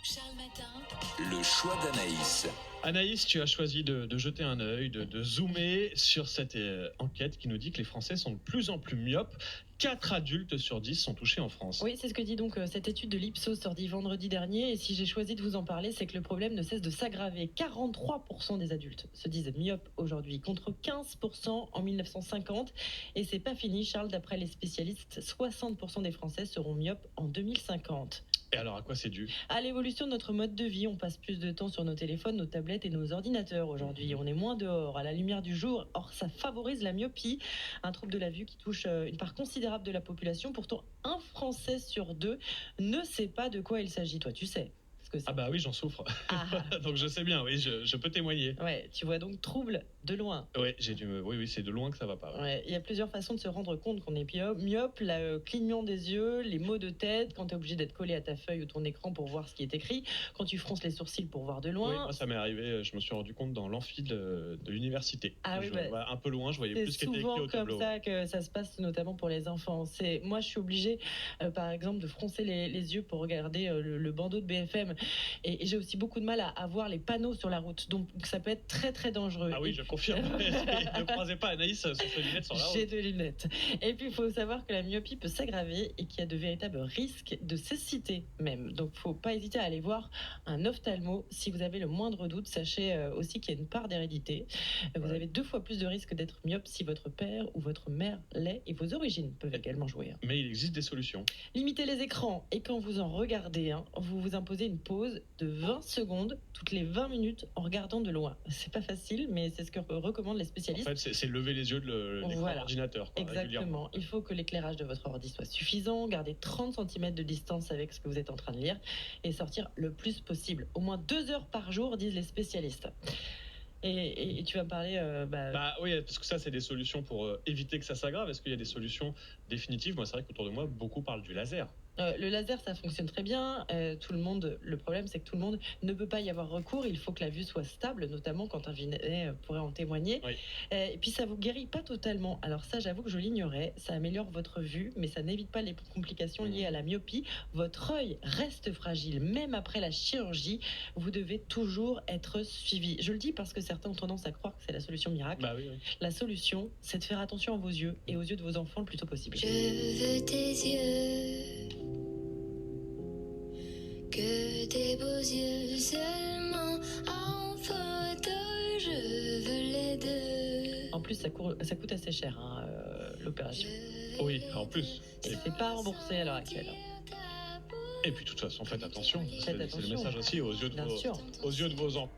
Charles Matin. Le choix d'Anaïs. Anaïs, tu as choisi de jeter un œil, de zoomer sur cette enquête qui nous dit que les Français sont de plus en plus myopes. 4 adultes sur 10 sont touchés en France. Oui, c'est ce que dit donc cette étude de l'Ipsos sortie vendredi dernier. Et si j'ai choisi de vous en parler, c'est que le problème ne cesse de s'aggraver. 43% des adultes se disent myopes aujourd'hui, contre 15% en 1950. Et c'est pas fini, Charles. D'après les spécialistes, 60% des Français seront myopes en 2050. Et alors, à quoi c'est dû ? À l'évolution de notre mode de vie, on passe plus de temps sur nos téléphones, nos tablettes et nos ordinateurs aujourd'hui. On est moins dehors, à la lumière du jour. Or, ça favorise la myopie, un trouble de la vue qui touche une part considérable de la population. Pourtant, un Français sur 2 ne sait pas de quoi il s'agit. Toi, tu sais ce que c'est. Ah bah oui, j'en souffre. Ah. Donc je sais bien, oui, je peux témoigner. Ouais, tu vois donc trouble de loin. Ouais, oui, c'est de loin que ça va pas. Ouais, il y a plusieurs façons de se rendre compte qu'on est myope, le clignement des yeux, les maux de tête, quand tu es obligé d'être collé à ta feuille ou ton écran pour voir ce qui est écrit, quand tu fronces les sourcils pour voir de loin. Oui, moi ça m'est arrivé, je me suis rendu compte dans l'amphi de l'université. Ah oui, un peu loin, je voyais plus ce qui était écrit au tableau. C'est souvent comme ça que ça se passe, notamment pour les enfants. Moi, je suis obligée, par exemple, de froncer les yeux pour regarder le bandeau de BFM. Et j'ai aussi beaucoup de mal à voir les panneaux sur la route. Donc ça peut être très très dangereux. Ah oui, je confirme. Ne croisez pas Anaïs sur ses lunettes sur la route. J'ai de lunettes. Et puis il faut savoir que la myopie peut s'aggraver et qu'il y a de véritables risques de cécité même. Donc il ne faut pas hésiter à aller voir un ophtalmo si vous avez le moindre doute. Sachez aussi qu'il y a une part d'hérédité. Vous avez 2 fois plus de risques d'être myope si votre père ou votre mère l'est, et vos origines peuvent également jouer. Mais il existe des solutions. Limitez les écrans, et quand vous en regardez, vous vous imposez une pause de 20 secondes toutes les 20 minutes en regardant de loin. C'est pas facile, mais c'est ce que recommandent les spécialistes. En fait, c'est lever les yeux de l'écran d'ordinateur. Exactement. Il faut que l'éclairage de votre ordi soit suffisant, garder 30 cm de distance avec ce que vous êtes en train de lire et sortir le plus possible. Au moins 2 heures par jour, disent les spécialistes. Et tu vas me parler... Oui, parce que ça, c'est des solutions pour éviter que ça s'aggrave. Est-ce qu'il y a des solutions définitives ? Moi, c'est vrai qu'autour de moi, beaucoup parlent du laser. Le laser, ça fonctionne très bien. Le problème, c'est que tout le monde ne peut pas y avoir recours. Il faut que la vue soit stable, notamment quand un Vinet pourrait en témoigner. Oui. Et puis, ça vous guérit pas totalement. Alors ça, j'avoue que je l'ignorais. Ça améliore votre vue, mais ça n'évite pas les complications liées à la myopie. Votre œil reste fragile, même après la chirurgie. Vous devez toujours être suivi. Je le dis parce que certains ont tendance à croire que c'est la solution miracle. Oui. La solution, c'est de faire attention à vos yeux et aux yeux de vos enfants le plus tôt possible. Je veux tes yeux, que tes beaux yeux seulement en photo, je veux les deux. En plus, ça coûte assez cher, l'opération. Oui, en plus. Et c'est pas remboursé à l'heure actuelle. Et puis, de toute façon, faites attention. Faites C'est le attention. message aussi aux yeux de vos enfants.